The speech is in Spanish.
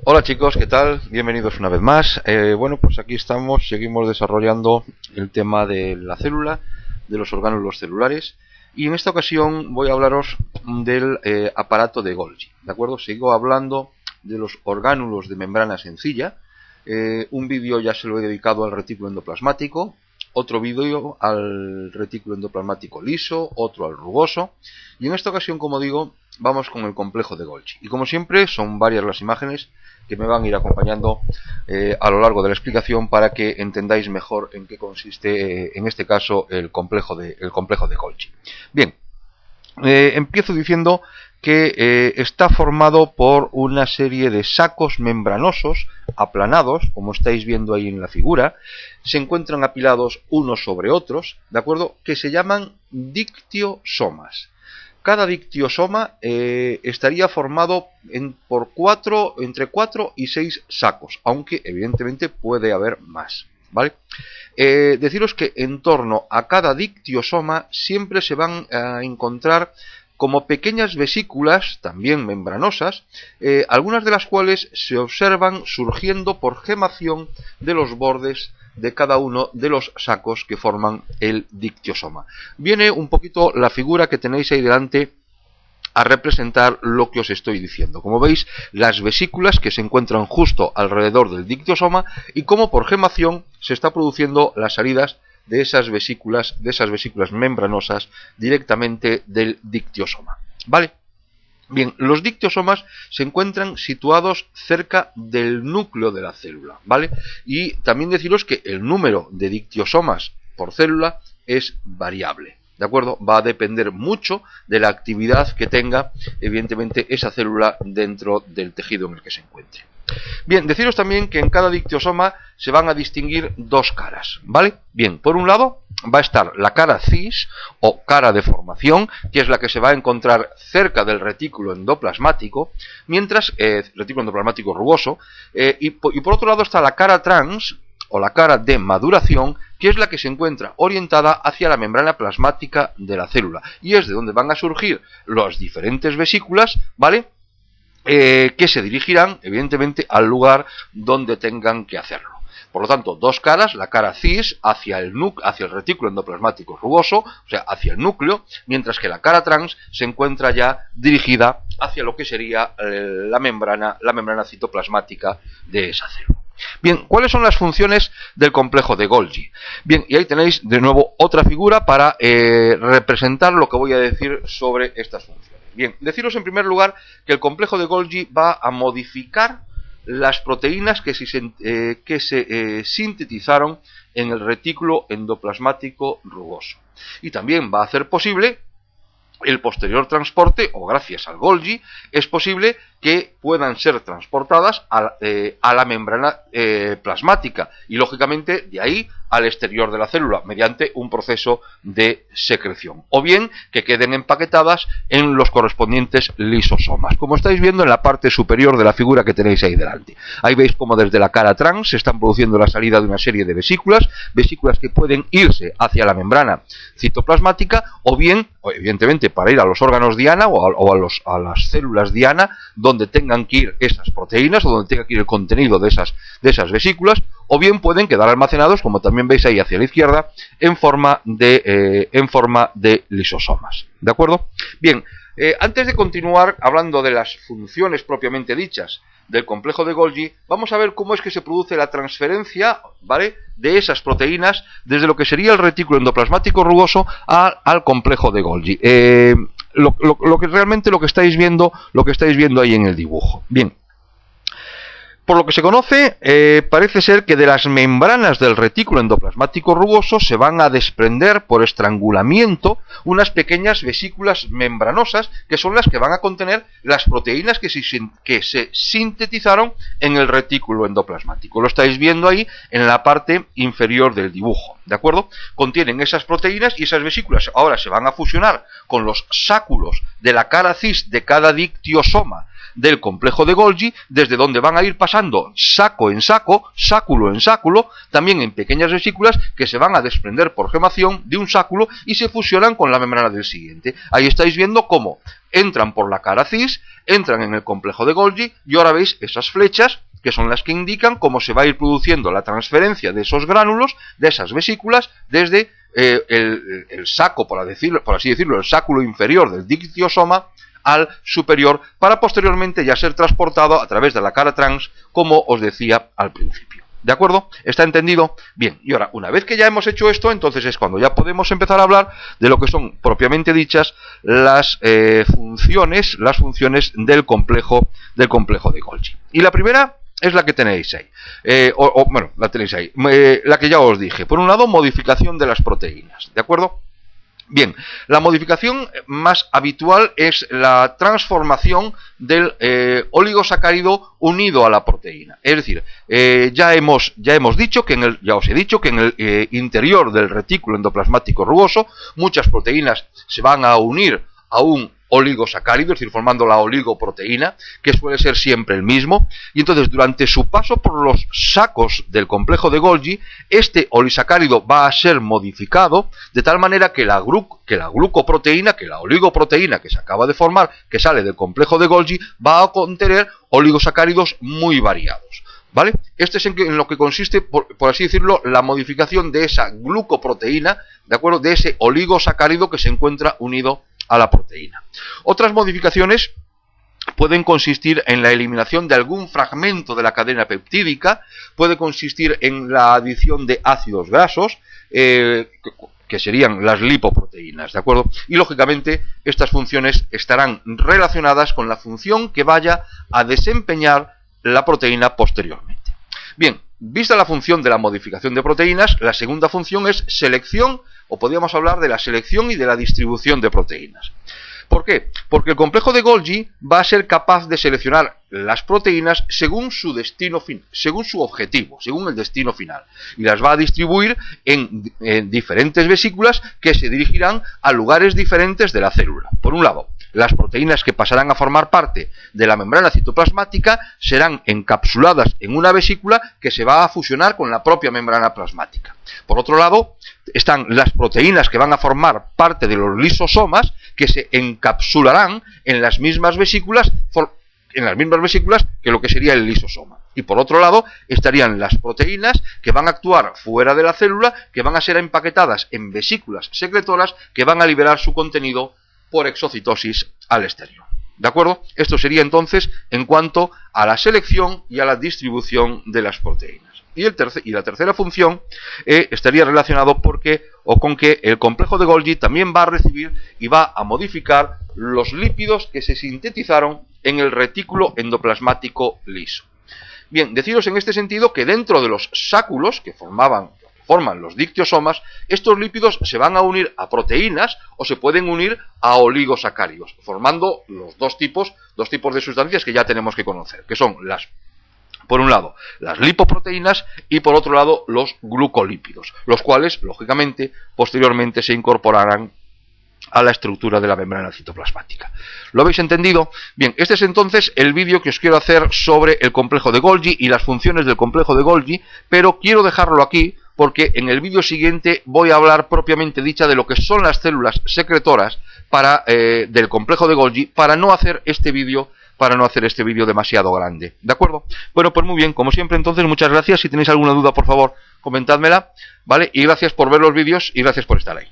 Hola chicos, ¿qué tal? Bienvenidos una vez más. Bueno, pues aquí estamos, seguimos desarrollando el tema de la célula, de los orgánulos celulares, y en esta ocasión voy a hablaros del aparato de Golgi, ¿de acuerdo? Sigo hablando de los orgánulos de membrana sencilla. Un vídeo ya se lo he dedicado al retículo endoplasmático, otro vídeo al retículo endoplasmático liso, otro al rugoso, y en esta ocasión, como digo, vamos con el complejo de Golgi. Y como siempre, son varias las imágenes que me van a ir acompañando a lo largo de la explicación para que entendáis mejor en qué consiste, en este caso, el complejo de Golgi. Bien, empiezo diciendo que está formado por una serie de sacos membranosos aplanados, como estáis viendo ahí en la figura. Se encuentran apilados unos sobre otros, ¿de acuerdo?, que se llaman dictiosomas. Cada dictiosoma estaría formado entre 4 y 6 sacos, aunque evidentemente puede haber más, ¿vale? Deciros que en torno a cada dictiosoma siempre se van a encontrar como pequeñas vesículas, también membranosas, algunas de las cuales se observan surgiendo por gemación de los bordes de cada uno de los sacos que forman el dictiosoma. Viene un poquito la figura que tenéis ahí delante a representar lo que os estoy diciendo. Como veis, las vesículas que se encuentran justo alrededor del dictiosoma y cómo por gemación se está produciendo las salidas de esas vesículas membranosas directamente del dictiosoma. ¿Vale? Bien, los dictiosomas se encuentran situados cerca del núcleo de la célula, ¿vale? Y también deciros que el número de dictiosomas por célula es variable, ¿de acuerdo? Va a depender mucho de la actividad que tenga, evidentemente, esa célula dentro del tejido en el que se encuentre. Bien, deciros también que en cada dictiosoma se van a distinguir dos caras, ¿vale? Bien, por un lado va a estar la cara cis o cara de formación, que es la que se va a encontrar cerca del retículo endoplasmático, mientras retículo endoplasmático rugoso, y por otro lado está la cara trans o la cara de maduración, que es la que se encuentra orientada hacia la membrana plasmática de la célula, y es de donde van a surgir las diferentes vesículas, ¿vale?, que se dirigirán, evidentemente, al lugar donde tengan que hacerlo. Por lo tanto, dos caras, la cara cis hacia el retículo endoplasmático rugoso, o sea, hacia el núcleo, mientras que la cara trans se encuentra ya dirigida hacia lo que sería la membrana citoplasmática de esa célula. Bien, ¿cuáles son las funciones del complejo de Golgi? Bien, y ahí tenéis de nuevo otra figura para representar lo que voy a decir sobre estas funciones. Bien, deciros en primer lugar que el complejo de Golgi va a modificar las proteínas que se sintetizaron en el retículo endoplasmático rugoso. Y también va a hacer posible el posterior transporte, o gracias al Golgi, es posible que puedan ser transportadas a la membrana plasmática y, lógicamente, de ahí al exterior de la célula mediante un proceso de secreción, o bien que queden empaquetadas en los correspondientes lisosomas, como estáis viendo en la parte superior de la figura que tenéis ahí delante. Ahí veis como desde la cara trans se están produciendo la salida de una serie de vesículas que pueden irse hacia la membrana citoplasmática, o bien, evidentemente, para ir a los órganos diana o a las células diana, donde tengan que ir esas proteínas o donde tenga que ir el contenido de esas vesículas, o bien pueden quedar almacenados, como también veis ahí hacia la izquierda, en forma de lisosomas. ¿De acuerdo? Bien, antes de continuar hablando de las funciones propiamente dichas del complejo de Golgi, vamos a ver cómo es que se produce la transferencia, ¿vale?, de esas proteínas desde lo que sería el retículo endoplasmático rugoso al complejo de Golgi. Lo que estáis viendo ahí en el dibujo. Bien. Por lo que se conoce, parece ser que de las membranas del retículo endoplasmático rugoso se van a desprender por estrangulamiento unas pequeñas vesículas membranosas que son las que van a contener las proteínas que se sintetizaron en el retículo endoplasmático. Lo estáis viendo ahí en la parte inferior del dibujo, ¿de acuerdo? Contienen esas proteínas y esas vesículas ahora se van a fusionar con los sáculos de la cara cis de cada dictiosoma del complejo de Golgi, desde donde van a ir pasando saco en saco, sáculo en sáculo, también en pequeñas vesículas que se van a desprender por gemación de un sáculo y se fusionan con la membrana del siguiente. Ahí estáis viendo cómo entran por la cara cis, entran en el complejo de Golgi y ahora veis esas flechas que son las que indican cómo se va a ir produciendo la transferencia de esos gránulos, de esas vesículas, desde el saco, por así decirlo, el sáculo inferior del dictiosoma al superior, para posteriormente ya ser transportado a través de la cara trans, como os decía al principio. ¿De acuerdo? ¿Está entendido? Bien, y ahora, una vez que ya hemos hecho esto, entonces es cuando ya podemos empezar a hablar de lo que son propiamente dichas las funciones del complejo de Golgi. Y la primera es la que tenéis ahí. Bueno, la tenéis ahí. La que ya os dije. Por un lado, modificación de las proteínas. ¿De acuerdo? Bien, la modificación más habitual es la transformación del oligosacárido unido a la proteína. Es decir, ya os he dicho que en el interior del retículo endoplasmático rugoso muchas proteínas se van a unir a un oligosacárido, es decir, formando la oligoproteína, que suele ser siempre el mismo, y entonces durante su paso por los sacos del complejo de Golgi, este oligosacárido va a ser modificado de tal manera que la glucoproteína, que la oligoproteína que se acaba de formar, que sale del complejo de Golgi, va a contener oligosacáridos muy variados. ¿Vale? Este es en lo que consiste, por así decirlo, la modificación de esa glucoproteína, ¿de acuerdo? De ese oligosacárido que se encuentra unido a la proteína. Otras modificaciones pueden consistir en la eliminación de algún fragmento de la cadena peptídica, puede consistir en la adición de ácidos grasos, que serían las lipoproteínas, ¿de acuerdo? Y lógicamente estas funciones estarán relacionadas con la función que vaya a desempeñar la proteína posteriormente. Bien, vista la función de la modificación de proteínas, la segunda función es selección, o podríamos hablar de la selección y de la distribución de proteínas. ¿Por qué? Porque el complejo de Golgi va a ser capaz de seleccionar las proteínas según su destino según su objetivo, según el destino final, y las va a distribuir en diferentes vesículas que se dirigirán a lugares diferentes de la célula. Por un lado, las proteínas que pasarán a formar parte de la membrana citoplasmática serán encapsuladas en una vesícula que se va a fusionar con la propia membrana plasmática. Por otro lado, están las proteínas que van a formar parte de los lisosomas, que se encapsularán en las mismas vesículas que lo que sería el lisosoma. Y por otro lado, estarían las proteínas que van a actuar fuera de la célula, que van a ser empaquetadas en vesículas secretoras que van a liberar su contenido por exocitosis al exterior. ¿De acuerdo? Esto sería entonces en cuanto a la selección y a la distribución de las proteínas. Y la tercera función estaría relacionado con que el complejo de Golgi también va a recibir y va a modificar los lípidos que se sintetizaron en el retículo endoplasmático liso. Bien, deciros en este sentido que dentro de los sáculos que forman los dictiosomas, estos lípidos se van a unir a proteínas o se pueden unir a oligosacáridos, formando los dos tipos de sustancias que ya tenemos que conocer, que son por un lado, las lipoproteínas y por otro lado, los glucolípidos, los cuales, lógicamente, posteriormente se incorporarán a la estructura de la membrana citoplasmática. ¿Lo habéis entendido? Bien, este es entonces el vídeo que os quiero hacer sobre el complejo de Golgi y las funciones del complejo de Golgi, pero quiero dejarlo aquí porque en el vídeo siguiente voy a hablar propiamente dicha de lo que son las células secretoras del complejo de Golgi para no hacer este vídeo demasiado grande. ¿De acuerdo? Bueno, pues muy bien, como siempre entonces, muchas gracias. Si tenéis alguna duda, por favor, comentádmela, ¿vale? Y gracias por ver los vídeos y gracias por estar ahí.